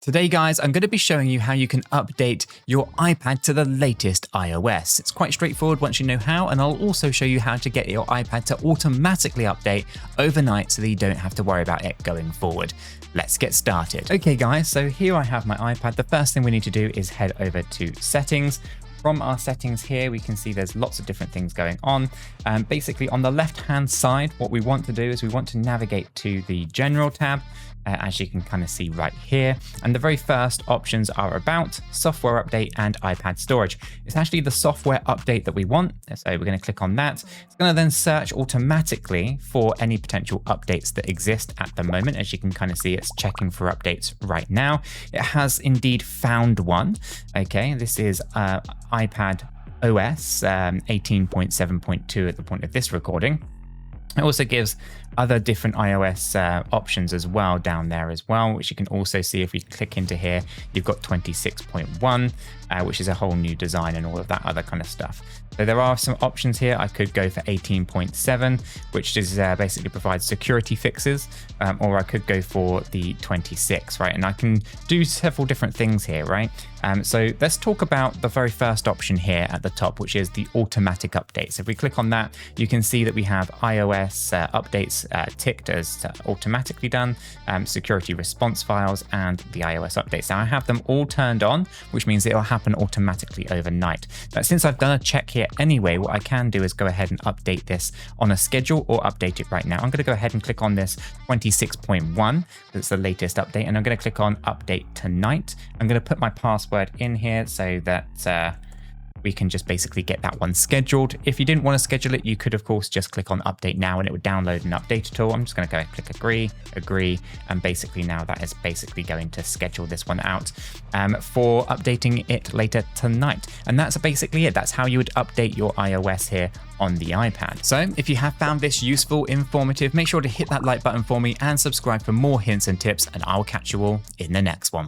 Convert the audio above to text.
Today, guys, I'm going to be showing you how you can update your iPad to the latest iOS. It's quite straightforward once you know how, and I'll also show you how to get your iPad to automatically update overnight so that you don't have to worry about it going forward. Let's get started. Okay, guys, so here I have my iPad. The first thing we need to do is head over to settings. From our settings here, we can see there's lots of different things going on. Basically, on the left-hand side, what we want to do is we want to navigate to the General tab, as you can kind of see right here. And the very first options are About, Software Update, and iPad Storage. It's actually the software update that we want, so we're going to click on that. It's going to then search automatically for any potential updates that exist at the moment. As you can kind of see, it's checking for updates right now. It has indeed found one. Okay, this is iPadOS 18.7.2 at the point of this recording. It also gives other different iOS options as well down there as well, which you can also see if we click into here. You've got 26.1, which is a whole new design and all of that other kind of stuff. So there are some options here. I could go for 18.7, which is basically provides security fixes, or I could go for the 26, right? And I can do several different things here, right? So let's talk about the very first option here at the top, which is the automatic updates. If we click on that, you can see that we have iOS updates ticked as automatically done, security response files, and the iOS updates. Now I have them all turned on, which means it'll happen automatically overnight. But since I've done a check here anyway, what I can do is go ahead and update this on a schedule or update it right now. I'm going to go ahead and click on this 26.1, that's the latest update, and I'm going to click on update tonight. I'm going to put my password in here so that we can just basically get that one scheduled. If you didn't want to schedule it, you could of course just click on update now and it would download and update it all. I'm just going to go click agree, and basically now that is basically going to schedule this one out for updating it later tonight. And that's basically it. That's how you would update your iOS here on the iPad. So if you have found this useful, informative, make sure to hit that like button for me and subscribe for more hints and tips, and I'll catch you all in the next one.